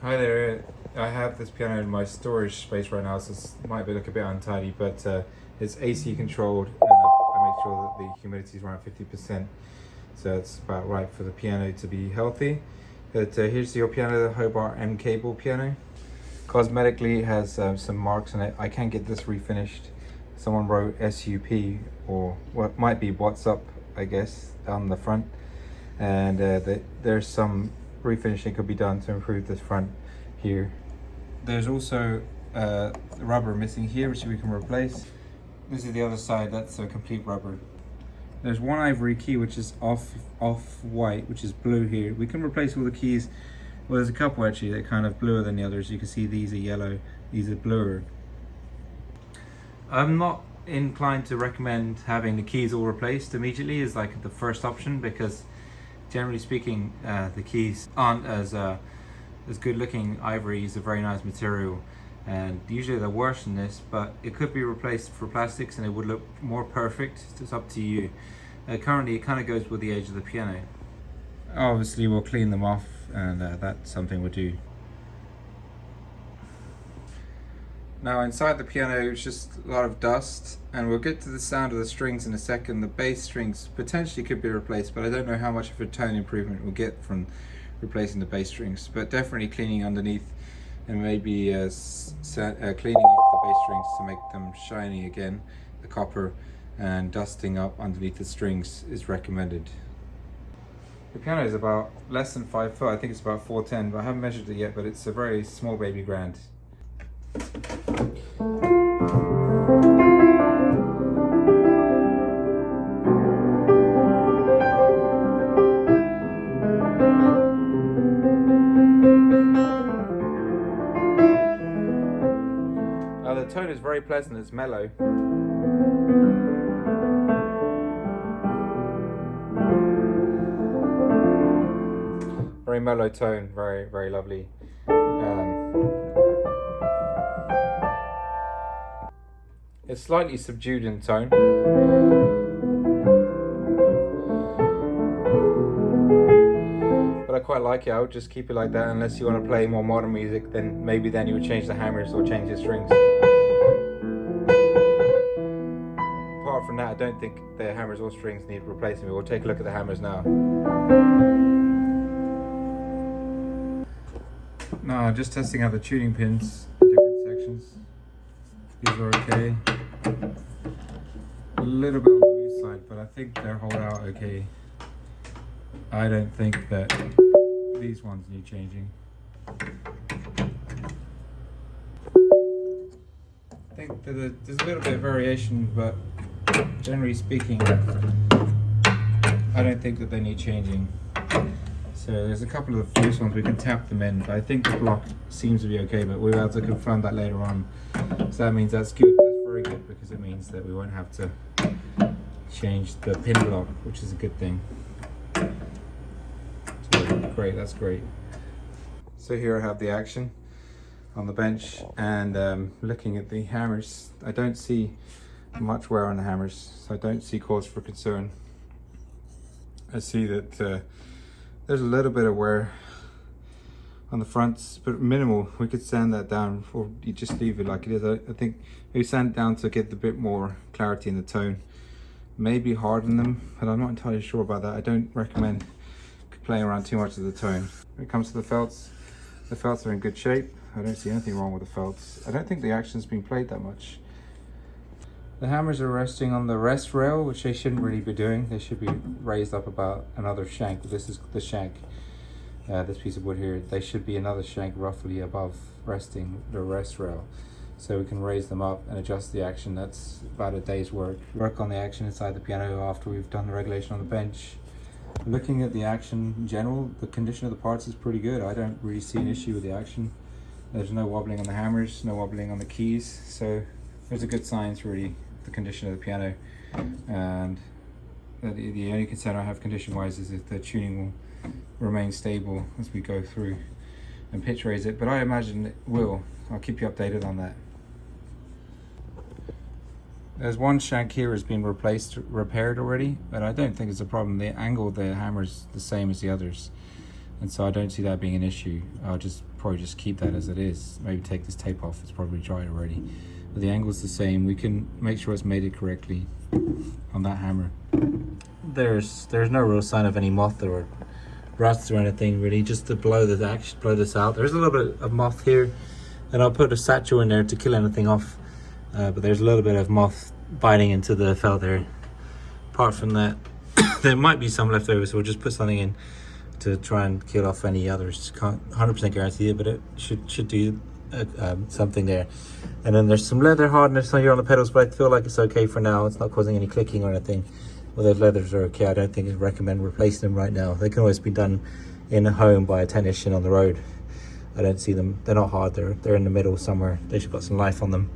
Hi there. I have this piano in my storage space right now, so it might look a bit untidy, but it's AC controlled, and I make sure that the humidity is around 50%, so it's about right for the piano to be healthy. But here's your piano, the Hobart Cable piano. Cosmetically, it has some marks on it. I can't get this refinished. Someone wrote SUP, or what might be what's up, I guess, on the front, and there's some refinishing could be done to improve this front here. There's also rubber missing here, which we can replace. This is the other side, that's a complete rubber. There's one ivory key which is off white, which is blue here. We can replace all the keys. Well, there's a couple actually that are kind of bluer than the others. You can see these are yellow, these are bluer. I'm not inclined to recommend having the keys all replaced immediately as like the first option, because generally speaking, the keys aren't as good looking. Ivory is a very nice material, and usually they're worse than this, but it could be replaced for plastics and it would look more perfect. It's up to you. Currently it kind of goes with the age of the piano. Obviously we'll clean them off, and that's something we'll do. Now inside the piano it's just a lot of dust, and we'll get to the sound of the strings in a second. The bass strings potentially could be replaced, but I don't know how much of a tone improvement we'll get from replacing the bass strings, but definitely cleaning underneath and maybe cleaning off the bass strings to make them shiny again, the copper, and dusting up underneath the strings is recommended. The piano is about less than 5 foot, I think it's about 4'10", but I haven't measured it yet, but it's a very small baby grand. The tone is very pleasant, it's mellow. Very mellow tone, very lovely. It's slightly subdued in tone. But I quite like it. I would just keep it like that, unless you want to play more modern music, then maybe you would change the hammers or change the strings. Apart from that, I don't think the hammers or strings need replacing. We'll take a look at the hammers now. Now, just testing out the tuning pins in different sections. These are okay. A little bit on the loose side, but I think they hold out okay. I don't think that these ones need changing. I think that there's a little bit of variation, but generally speaking, I don't think that they need changing. So there's a couple of loose ones, we can tap them in, but I think the block seems to be okay, but we'll have to confirm that later on. So that means that's good, that's very good, because it means that we won't have to change the pin block, which is a good thing. So great, that's great. So here I have the action on the bench, and looking at the hammers, I don't see much wear on the hammers, so I don't see cause for concern. I see that there's a little bit of wear on the fronts, but minimal. We could sand that down, or you just leave it like it is. I think maybe sand it down to get a bit more clarity in the tone. Maybe harden them, but I'm not entirely sure about that. I don't recommend playing around too much with the tone. When it comes to the felts are in good shape. I don't see anything wrong with the felts. I don't think the action's been played that much. The hammers are resting on the rest rail, which they shouldn't really be doing. They should be raised up about another shank. This is the shank, this piece of wood here. They should be another shank roughly above resting the rest rail. So we can raise them up and adjust the action. That's about a day's work. Work on the action inside the piano after we've done the regulation on the bench. Looking at the action in general, the condition of the parts is pretty good. I don't really see an issue with the action. There's no wobbling on the hammers, no wobbling on the keys. So there's a good signs really, the condition of the piano. And the only concern I have condition wise is if the tuning will remain stable as we go through and pitch raise it, but I imagine it will. I'll keep you updated on that. There's one shank here has been repaired already, but I don't think it's a problem. The angle of the hammer is the same as the others. and so I don't see that being an issue. I'll probably just keep that as it is. Maybe take this tape off, it's probably dried already. But the angle's the same. We can make sure it's mated correctly on that hammer. There's no real sign of any moth or rust or anything really, just to blow this out. There's a little bit of moth here, and I'll put a satchel in there to kill anything off, but there's a little bit of moth biting into the felt there. Apart from that, there might be some left over, so we'll just put something in to try and kill off any others. Can't 100% guarantee it, but it should do something there. And then there's some leather hardness on here on the pedals, but I feel like it's okay for now. It's not causing any clicking or anything. Well, those leathers are okay. I don't think I'd recommend replacing them right now. They can always be done in a home by a technician on the road. I don't see them. They're not hard. They're in the middle somewhere. They should got some life on them.